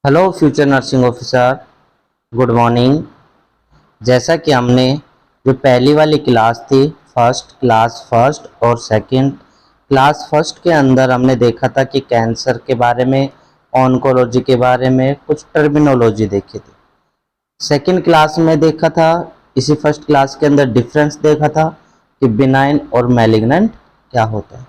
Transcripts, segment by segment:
Hello future nursing officer, good morning. जैसा कि हमने जो पहली वाली क्लास थी फर्स्ट और सेकंड क्लास फर्स्ट के अंदर हमने देखा था कि कैंसर के बारे में, ऑन्कोलॉजी के बारे में कुछ टर्मिनोलॉजी देखी थी। सेकंड क्लास में देखा था, इसी फर्स्ट क्लास के अंदर डिफरेंस देखा था कि बिनाइन और मैलिग्नेंट क्या होता है।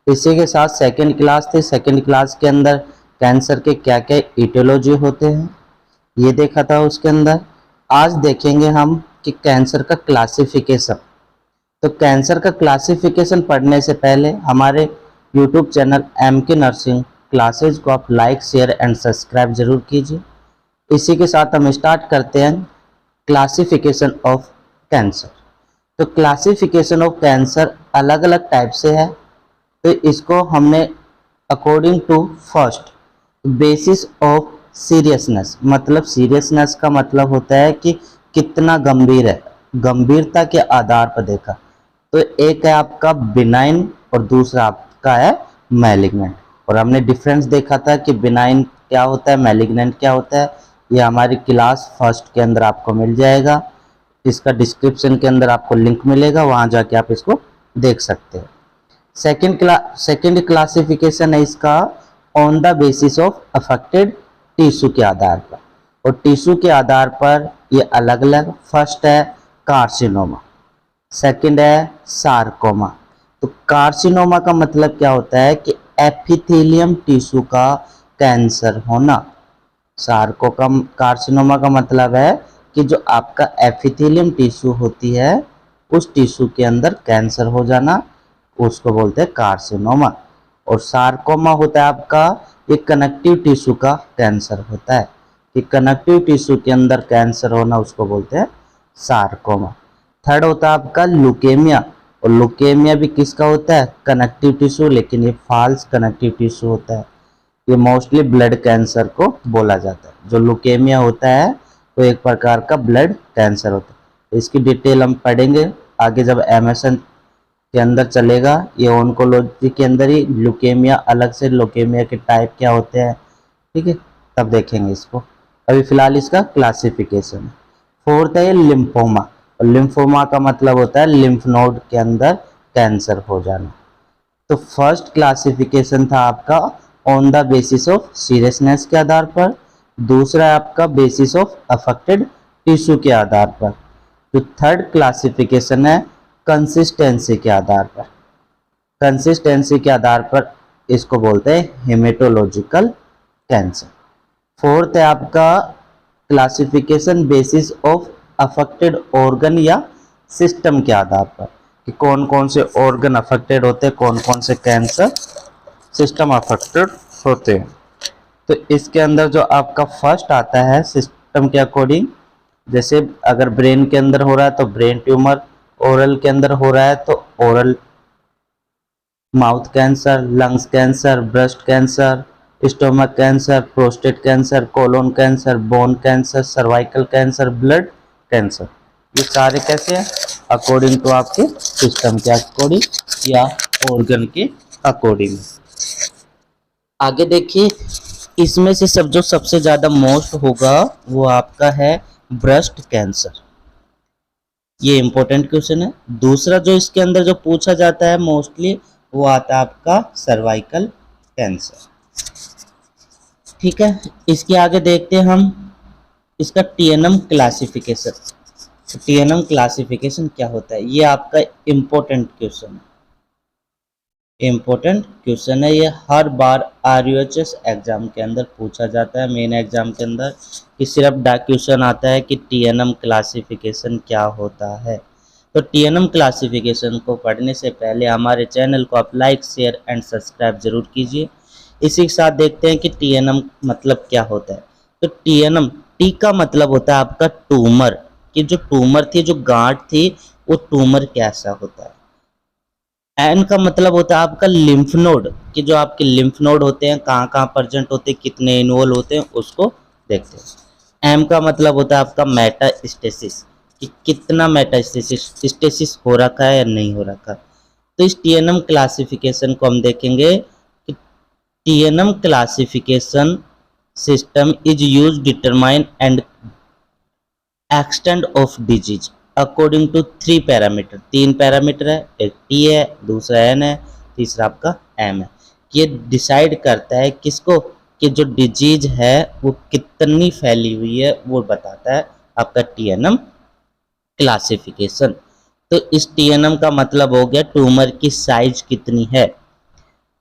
इसी के साथ सेकंड क्लास थी, सेकंड क्लास के अंदर कैंसर के क्या क्या इटियोलॉजी होते हैं ये देखा था उसके अंदर। आज देखेंगे हम कि कैंसर का क्लासिफिकेशन। तो कैंसर का क्लासिफिकेशन पढ़ने से पहले हमारे YouTube channel MK nursing classes को आप लाइक शेयर एंड सब्सक्राइब जरूर कीजिए। इसी के साथ हम स्टार्ट करते हैं क्लासिफिकेशन ऑफ कैंसर। तो क्लासिफिकेशन ऑफ कैंसर अलग अलग टाइप से है। तो इसको हमने according to first basis of seriousness, मतलब सीरियसनेस का मतलब होता है कि कितना गंभीर है, गंभीरता के आधार पर देखा। तो एक है आपका बिनाइन और दूसरा आपका है मैलिग्नेंट। और हमने डिफरेंस देखा था कि बिनाइन क्या होता है, मैलिग्नेंट क्या होता है। ये हमारी क्लास फर्स्ट के अंदर आपको मिल जाएगा। इसका डिस्क्रिप्शन के अंदर आपको लिंक मिलेगा, वहां जाके आप इसको देख सकते हैं। सेकेंड क्लासिफिकेशन है इसका on the basis of affected tissue के आधार पर। और टिश्यू के आधार पर ये अलग अलग, फर्स्ट है कार्सिनोमा, सेकंड है सार्कोमा। तो कार्सिनोमा का मतलब क्या होता है कि एपिथेलियम टिश्यू का कैंसर होना। कार्सिनोमा का मतलब है कि जो आपका एपिथेलियम टिश्यू होती है उस टिश्यू के अंदर कैंसर हो जाना, उसको बोलते हैं कार्सिनोमा। और सार्कोमा होता है आपका ये कनेक्टिव टिश्यू का कैंसर होता है, कि कनेक्टिव टिश्यू के अंदर कैंसर होना उसको बोलते हैं सार्कोमा। थर्ड होता है आपका लुकेमिया। और लुकेमिया भी किसका होता है, कनेक्टिव टिश्यू, लेकिन ये फॉल्स कनेक्टिव टिश्यू होता है। ये मोस्टली ब्लड कैंसर को बोला जाता है। जो लुकेमिया होता है वो एक प्रकार का ब्लड कैंसर होता है। इसकी डिटेल हम पढ़ेंगे आगे जब MSN के अंदर चलेगा। ये ऑन्कोलॉजी के अंदर ही ल्यूकेमिया अलग से, ल्यूकेमिया के टाइप क्या होते हैं, ठीक है, तब देखेंगे इसको। अभी फिलहाल इसका क्लासिफिकेशन। फोर्थ है लिम्फोमा। और लिम्फोमा का मतलब होता है लिम्फ नोड के अंदर कैंसर हो जाना। तो फर्स्ट क्लासिफिकेशन था आपका on the basis of seriousness के आधार पर, दूसरा है आपका बेसिस ऑफ अफेक्टेड टिश्यू के आधार पर। जो थर्ड क्लासिफिकेशन है कंसिस्टेंसी के आधार पर, कंसिस्टेंसी के आधार पर इसको बोलते हैं हेमेटोलॉजिकल कैंसर। फोर्थ है आपका classification basis of affected organ या सिस्टम के आधार पर, कि कौन कौन से ऑर्गन अफेक्टेड होते हैं, कौन कौन से कैंसर सिस्टम अफेक्टेड होते हैं। तो इसके अंदर जो आपका फर्स्ट आता है सिस्टम के अकॉर्डिंग, जैसे अगर ब्रेन के अंदर हो रहा है तो ब्रेन ट्यूमर, ओरल के अंदर हो रहा है तो oral mouth cancer, lungs cancer, breast cancer, stomach cancer, prostate cancer, colon cancer, bone cancer, cervical cancer, blood cancer. ये सारे कैसे हैं, अकॉर्डिंग टू आपके सिस्टम के अकॉर्डिंग या ऑर्गन के अकॉर्डिंग। आगे देखिए, इसमें से सब जो सबसे ज्यादा मोस्ट होगा वो आपका है ब्रेस्ट कैंसर। ये इंपॉर्टेंट क्वेश्चन है। दूसरा जो इसके अंदर जो पूछा जाता है मोस्टली वो आता है आपका सर्वाइकल कैंसर, ठीक है। इसके आगे देखते हैं हम इसका TNM क्लासिफिकेशन। TNM क्लासिफिकेशन क्या होता है, ये आपका इंपॉर्टेंट क्वेश्चन है। इम्पोर्टेंट क्वेश्चन है ये, हर बार RUHS एग्जाम के अंदर पूछा जाता है, मेन एग्जाम के अंदर, कि सिर्फ क्वेश्चन आता है कि TNM क्लासिफिकेशन क्या होता है। तो TNM क्लासिफिकेशन को पढ़ने से पहले हमारे चैनल को आप लाइक शेयर एंड सब्सक्राइब जरूर कीजिए। इसी के साथ देखते हैं कि TNM मतलब क्या होता है। तो TNM, टी का मतलब होता है आपका ट्यूमर, कि जो ट्यूमर थी, जो गांठ थी, वो ट्यूमर कैसा होता है। एन का मतलब होता है आपका लिम्फ नोड, कि जो आपके लिम्फ नोड होते हैं कहाँ कहाँ प्रेजेंट होते हैं, कितने इन्वॉल्व होते हैं, उसको देखते हैं। एम का मतलब होता है आपका मेटास्टेसिस, कि कितना मेटास्टेसिस हो रखा है या नहीं हो रखा। तो इस TNM क्लासिफिकेशन को हम देखेंगे कि TNM classification system is use determine and extend of disease according to 3 parameter. 3 parameter है, एक टी है, दूसरा एन है, तीसरा आपका एम है। ये डिसाइड करता है किसको, कि जो डिजीज है वो कितनी फैली हुई है वो बताता है आपका टीएनएम क्लासिफिकेशन। तो इस टीएनएम का मतलब हो गया ट्यूमर की साइज कितनी है।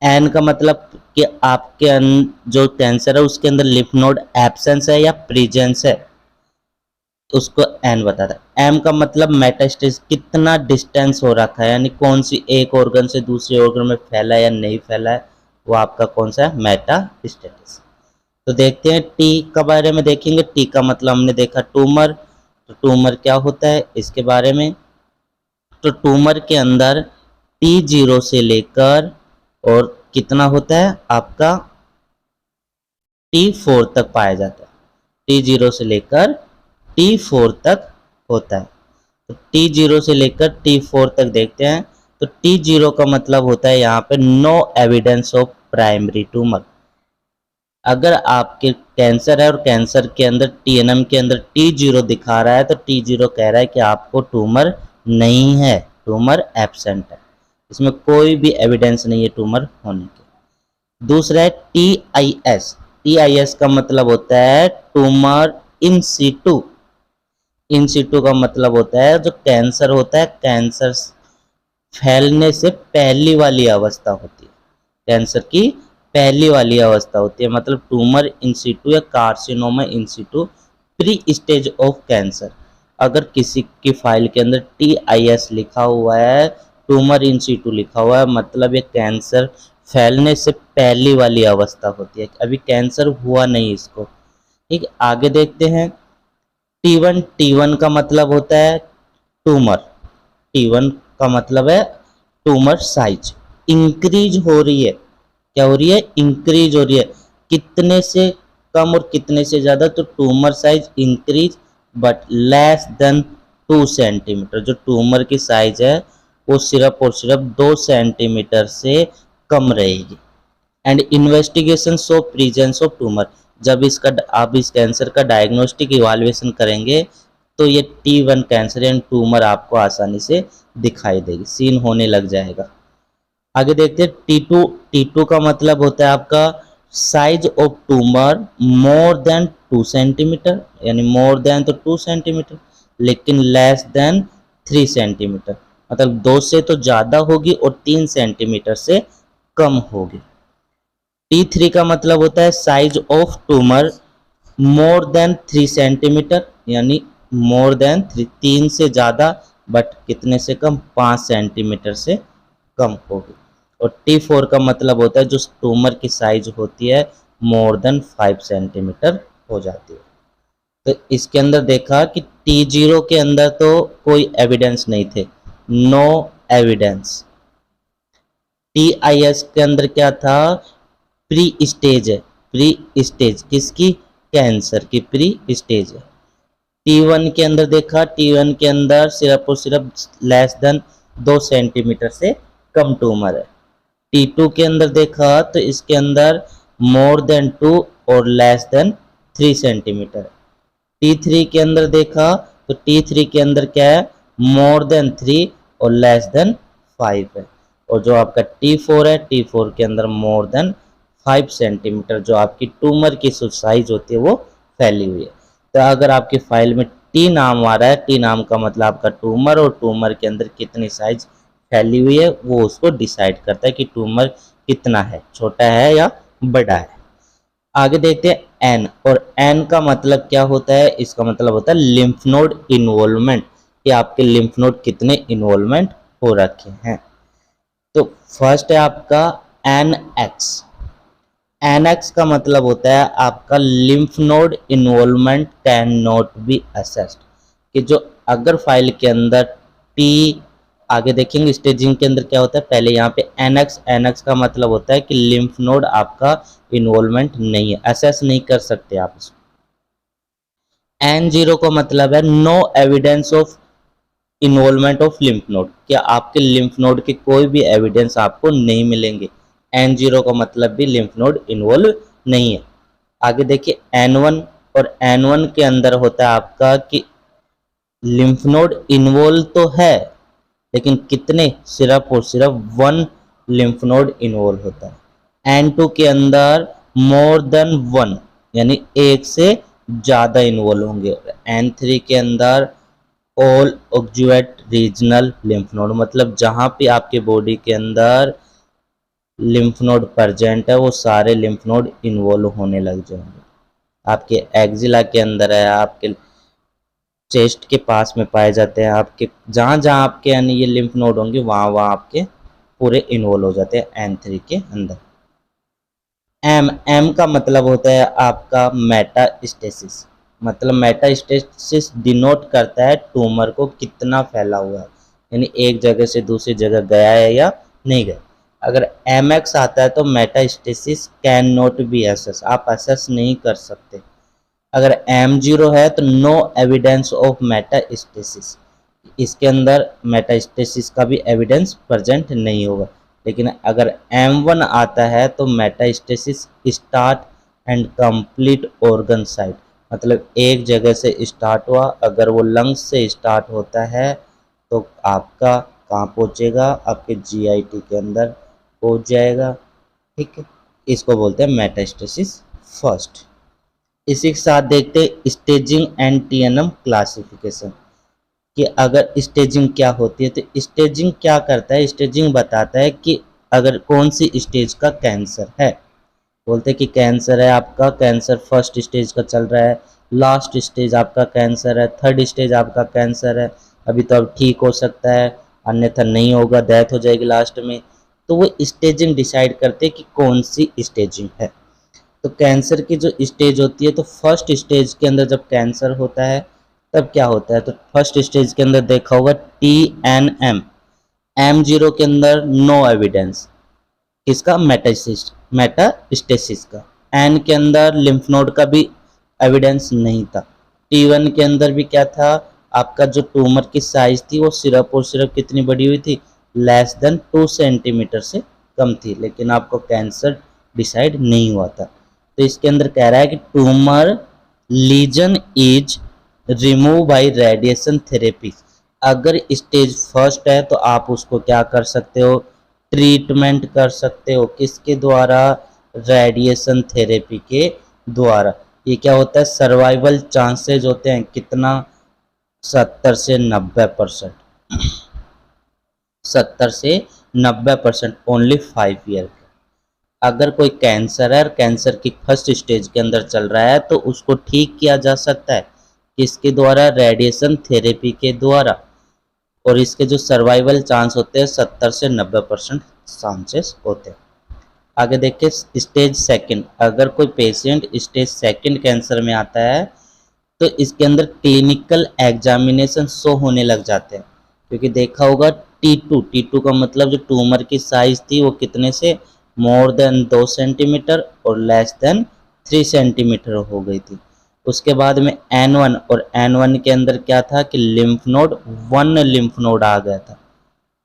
एन का मतलब कि आपके जो कैंसर है उसके अंदर लिम्फ नोड एब्सेंस है या प्रेजेंस है, उसको एन बताता है। एम का मतलब मेटास्टेज, कितना डिस्टेंस हो रखा है, यानी कौन सी एक ऑर्गन से दूसरे ऑर्गन में फैला है या नहीं फैला है, वो आपका कौन सा है, मेटास्टेटिस। तो देखते हैं टी के बारे में देखेंगे। टी का मतलब हमने देखा ट्यूमर, तो ट्यूमर क्या होता है इसके बारे में। तो ट्यूमर के अंदर T0 से लेकर और कितना होता है आपका T4 तक पाया जाता है। T0 से लेकर T4 तक होता है। तो T0 से लेकर T4 तक देखते हैं। तो T0 का मतलब होता है यहाँ पे no evidence of primary tumour. अगर आपके कैंसर है और कैंसर के अंदर टीएनएम के अंदर T0 दिखा रहा है तो T0 कह रहा है कि आपको ट्यूमर नहीं है, ट्यूमर एब्सेंट है, इसमें कोई भी एविडेंस नहीं है ट्यूमर होने के। दूसरा है TIS। TIS का मतलब होता है tumour in situ. In situ का मतलब होता है जो कैंसर होता है, कैंसर फैलने से पहली वाली अवस्था होती है, कैंसर की पहली वाली अवस्था होती है, मतलब ट्यूमर इन सीटू या carcinoma in situ pre stage of cancer. अगर किसी की फाइल के अंदर TIS लिखा हुआ है, ट्यूमर इन सीटू लिखा हुआ है, मतलब ये कैंसर फैलने से पहली वाली अवस्था होती है, अभी कैंसर हुआ नहीं इसको। ठीक, आगे देखते हैं। T1। T1 का मतलब होता है ट्यूमर। T1 का मतलब है ट्यूमर साइज इंक्रीज हो रही है। क्या हो रही है, इंक्रीज हो रही है, कितने से कम और कितने से ज्यादा, तो tumour size increase but less than 2 centimetre. जो ट्यूमर की साइज है वो सिर्फ और सिर्फ 2 सेंटीमीटर से कम रहेगी। And investigation show presence of tumour. जब इसका आप इस कैंसर का डायग्नोस्टिक इवाल्युएशन करेंगे तो ये T1 कैंसर एंड ट्यूमर आपको आसानी से दिखाई देगी, सीन होने लग जाएगा। आगे देखते हैं T2। T2 का मतलब होता है आपका size of tumour more than 2 centimetre, यानी मोर देन तो 2 सेंटीमीटर लेकिन लेस देन 3 सेंटीमीटर, मतलब 2 से तो ज़्यादा होगी और 3 सेंटीमीटर से कम होगी। T3 का मतलब होता है size of tumour more than 3 centimetre, यानी मोर देन 3 से ज़्यादा बट कितने से कम, 5 सेंटीमीटर से कम होगी। और T4 का मतलब होता है जो ट्यूमर की साइज होती है मोर देन 5 सेंटीमीटर हो जाती है। तो इसके अंदर देखा कि T0 के अंदर तो कोई एविडेंस नहीं थे, नो एविडेंस। TIS के अंदर क्या था, प्री स्टेज है, प्री स्टेज किसकी, कैंसर की प्री स्टेज है। T1 के अंदर देखा, T1 के अंदर सिर्फ और सिर्फ लेस देन 2 सेंटीमीटर से कम ट्यूमर है। T2 के अंदर देखा तो इसके अंदर मोर देन 2 और लेस देन 3 सेंटीमीटर। T3 के अंदर देखा तो T3 के अंदर क्या है, मोर देन 3 और लेस देन 5 है। और जो आपका T4 है, T4 के अंदर मोर देन 5 सेंटीमीटर जो आपकी ट्यूमर की साइज होती है वो फैली हुई है। तो अगर आपकी फाइल में T नाम आ रहा है, T नाम का मतलब आपका ट्यूमर, और ट्यूमर के अंदर कितनी साइज फैली हुई है वो उसको डिसाइड करता है कि ट्यूमर कितना है, छोटा है या बड़ा है। आगे देखते हैं N। और N का मतलब क्या होता है, इसका मतलब होता है लिम्फ नोड इन्वॉल्वमेंट, कि आपके लिम्फ नोड कितने इन्वॉल्वमेंट हो रखे हैं। तो फर्स्ट है आपका NX। NX का मतलब होता है आपका lymph node involvement can not be assessed, कि जो अगर फाइल के अंदर T, आगे देखेंगे स्टेजिंग के अंदर क्या होता है, पहले यहाँ पे NX का मतलब होता है कि लिम्फ नोड आपका इन्वॉल्वमेंट नहीं है, असेस नहीं कर सकते आप इसको। N0 का मतलब है no evidence of involvement of lymph node, क्या आपके लिम्फ नोड के कोई भी एविडेंस आपको नहीं मिलेंगे। N0 का मतलब भी लिम्फ नोड इन्वॉल्व नहीं है। आगे देखिए N1, और N1 के अंदर होता है आपका कि लिम्फ नोड इन्वॉल्व तो है, लेकिन कितने, सिर्फ और सिर्फ 1 लिम्फ नोड इन्वॉल्व होता है। N2 के अंदर मोर देन 1, यानी एक से ज़्यादा इन्वॉल्व होंगे। N3 के अंदर ऑल ऑक्जुएट रीजनल लिम्फ नोड, मतलब जहाँ पे आपके बॉडी के अंदर लिम्फ नोड प्रेजेंट है वो सारे लिम्फ नोड इन्वॉल्व होने लग जाएंगे। आपके एक्जिला के अंदर है, आपके चेस्ट के पास में पाए जाते हैं, आपके जहाँ जहाँ आपके यानी ये लिम्फ नोड होंगे वहाँ वहाँ आपके पूरे इन्वॉल्व हो जाते हैं N3 के अंदर। एम का मतलब होता है आपका मेटास्टेसिस, मतलब मेटास्टेसिस डिनोट करता है ट्यूमर को कितना फैला हुआ है, यानी एक जगह से दूसरी जगह गया है या नहीं गया। अगर MX आता है तो metastasis can not be assess, आप असेस नहीं कर सकते। अगर M0 है तो नो एविडेंस ऑफ मेटास्टेसिस, इसके अंदर मेटास्टेसिस का भी एविडेंस प्रेजेंट नहीं होगा। लेकिन अगर M1 आता है तो metastasis start and complete organ side, मतलब एक जगह से स्टार्ट हुआ, अगर वो लंग्स से स्टार्ट होता है तो आपका कहाँ पहुँचेगा, आपके GIT के अंदर पहुँच जाएगा। ठीक है, इसको बोलते हैं मेटास्टेसिस फर्स्ट। इसी के साथ देखते हैं स्टेजिंग एंड TNM क्लासिफिकेशन, कि अगर स्टेजिंग क्या होती है। तो स्टेजिंग क्या करता है, स्टेजिंग बताता है कि अगर कौन सी स्टेज का कैंसर है। बोलते हैं कि कैंसर है आपका, कैंसर फर्स्ट स्टेज का चल रहा है, लास्ट स्टेज आपका कैंसर है, थर्ड स्टेज आपका कैंसर है, अभी तो अब ठीक हो सकता है, अन्यथा नहीं होगा, डेथ हो जाएगी लास्ट में। तो वो स्टेजिंग डिसाइड करते हैं कि कौन सी स्टेजिंग है। तो कैंसर की जो स्टेज होती है, तो फर्स्ट स्टेज के अंदर जब कैंसर होता है तब क्या होता है, तो फर्स्ट स्टेज के अंदर देखा होगा TNM, M0 के अंदर नो एविडेंस, किसका, मेटास्टेसिस का। N के अंदर लिम्फ नोड का भी एविडेंस नहीं था। T1 के अंदर भी क्या था, आपका जो ट्यूमर की साइज थी वो सिर्फ और सिर्फ कितनी बड़ी हुई थी, लेस देन 2 सेंटीमीटर से कम थी, लेकिन आपको कैंसर डिसाइड नहीं हुआ था। तो इसके अंदर कह रहा है कि tumour lesion is remove by radiation therapy. अगर स्टेज फर्स्ट है तो आप उसको क्या कर सकते हो, ट्रीटमेंट कर सकते हो, किसके द्वारा, रेडिएशन थेरेपी के द्वारा। ये क्या होता है, सर्वाइवल चांसेज होते हैं कितना, 70 से 90%, 70 से 90% ओनली 5 ईयर। अगर कोई कैंसर है और कैंसर की फर्स्ट स्टेज के अंदर चल रहा है तो उसको ठीक किया जा सकता है, किसके द्वारा, रेडिएशन थेरेपी के द्वारा। और इसके जो सर्वाइवल चांस होते हैं 70 से 90% चांसेस होते हैं। आगे देखिए स्टेज सेकंड, अगर कोई पेशेंट स्टेज सेकंड कैंसर में आता है तो इसके अंदर क्लिनिकल एग्जामिनेशन शो होने लग जाते हैं, क्योंकि देखा होगा T2 का मतलब जो ट्यूमर की साइज थी वो कितने से, मोर देन 2 सेंटीमीटर और लेस देन 3 सेंटीमीटर हो गई थी। उसके बाद में N1, और N1 के अंदर क्या था कि लिम्फ नोड, 1 लिम्फ नोड आ गया था,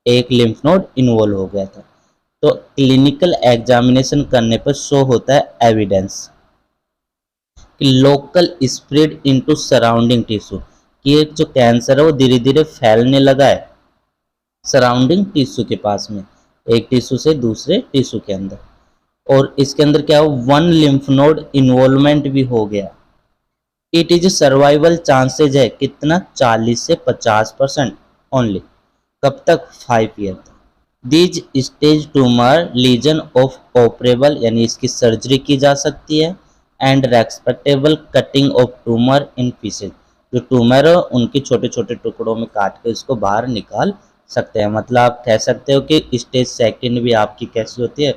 एक लिम्फ नोड इन्वॉल्व हो गया था। तो क्लिनिकल एग्जामिनेशन करने पर शो होता है एविडेंस कि local spread into surrounding tissue, कि एक जो कैंसर है वो धीरे धीरे फैलने लगा है सराउंडिंग टिश्यू के पास में, एक टिश्यू से दूसरे टिश्यू के अंदर। और इसके अंदर क्या हो, 1 लिम्फ नोड इन्वॉल्वमेंट भी हो गया। इट इज सर्वाइवल चांसेज है कितना, 40 से 50% ओनली। कब तक, 5 ईयर तक। These stage tumour lesion of operable, यानी इसकी सर्जरी की जा सकती है, and respectable cutting of tumour in pieces, जो ट्यूमर है उनकी छोटे छोटे टुकड़ों में काट के इसको बाहर निकाल सकते हैं। मतलब आप कह सकते हो कि स्टेज सेकंड भी आपकी कैसी होती है,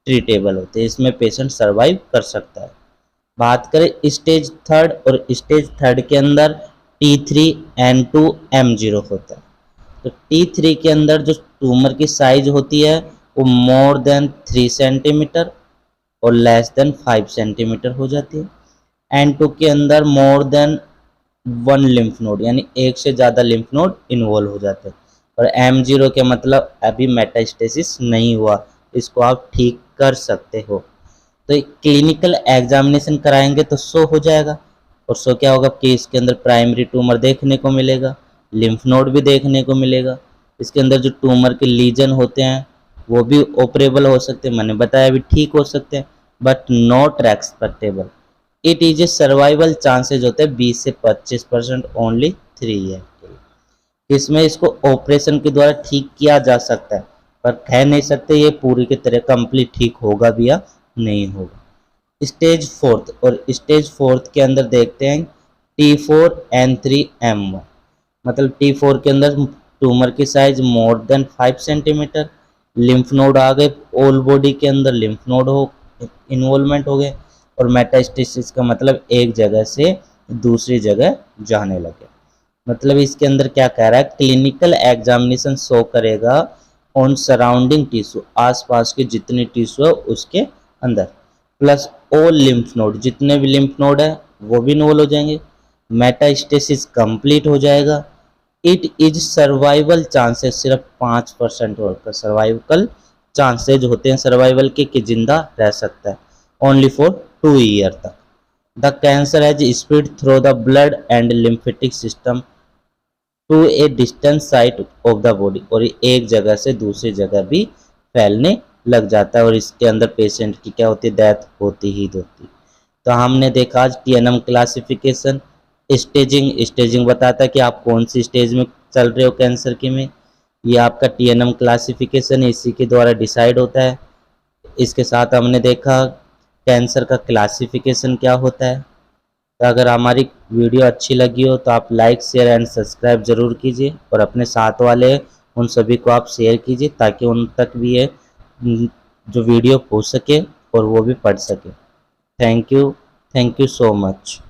ट्रीटेबल होती है, इसमें पेशेंट सर्वाइव कर सकता है। बात करें स्टेज थर्ड, और स्टेज थर्ड के अंदर T3 N2 M0 होता है। तो T3 के अंदर जो ट्यूमर की साइज होती है वो मोर देन 3 सेंटीमीटर और लेस देन 5 सेंटीमीटर हो जाती है। N2 के अंदर मोर देन 1 लिम्फ नोड, यानी एक से ज़्यादा लिम्फ नोड इन्वॉल्व हो जाते हैं। और M0 के मतलब अभी मेटास्टेसिस नहीं हुआ, इसको आप ठीक कर सकते हो। तो क्लिनिकल एग्जामिनेशन कराएंगे तो शो हो जाएगा, और शो क्या होगा कि इसके अंदर प्राइमरी ट्यूमर देखने को मिलेगा, लिम्फ नोड भी देखने को मिलेगा, इसके अंदर जो ट्यूमर के लीजन होते हैं वो भी ऑपरेबल हो सकते हैं, मैंने बताया भी ठीक हो सकते हैं, but not expectable. It is a survival chances होते हैं 20 से 25% ओनली 3 ईयर के लिए। इसमें इसको ऑपरेशन के द्वारा ठीक किया जा सकता है, पर कह नहीं सकते ये पूरी की तरह कंप्लीट ठीक होगा भी या नहीं होगा। स्टेज फोर्थ, और स्टेज फोर्थ के अंदर देखते हैं T4N3M1, मतलब T4 के अंदर ट्यूमर की size more than 5 centimetre, lymph node आ गए, ऑल बॉडी के अंदर लिम्फ नोड हो इन्वॉल्वमेंट हो गए, और मेटास्टेसिस का मतलब एक जगह से दूसरी जगह जाने लगे। मतलब इसके अंदर क्या कह रहा है, क्लिनिकल एग्जामिनेशन शो करेगा ऑन सराउंडिंग टिश्यू, आसपास के जितने टिश्यू है उसके अंदर, प्लस ऑल लिम्फ नोड, जितने भी लिम्फ नोड है वो भी इन्वॉल्व हो जाएंगे, मेटास्टेसिस कंप्लीट हो जाएगा। इट इज सर्वाइवल चांसेस, सिर्फ 5% का सर्वाइवल चांसेज होते हैं सर्वाइवल के कि जिंदा रह सकता है, ओनली फॉर 2 ईयर तक। The cancer has spread through the blood and lymphatic system to a distance site of the body, और एक जगह से दूसरी जगह भी फैलने लग जाता है, और इसके अंदर पेशेंट की क्या होती है, डेथ होती ही होती। तो हमने देखा आज TNM क्लासिफिकेशन, स्टेजिंग बताता है कि आप कौन सी स्टेज में चल रहे हो कैंसर के में, ये आपका TNM क्लासिफिकेशन इसी के द्वारा डिसाइड होता है। इसके साथ हमने देखा कैंसर का क्लासिफिकेशन क्या होता है। तो अगर हमारी वीडियो अच्छी लगी हो तो आप लाइक शेयर एंड सब्सक्राइब ज़रूर कीजिए, और अपने साथ वाले उन सभी को आप शेयर कीजिए ताकि उन तक भी ये जो वीडियो पहुंच सके और वो भी पढ़ सके। Thank you so much.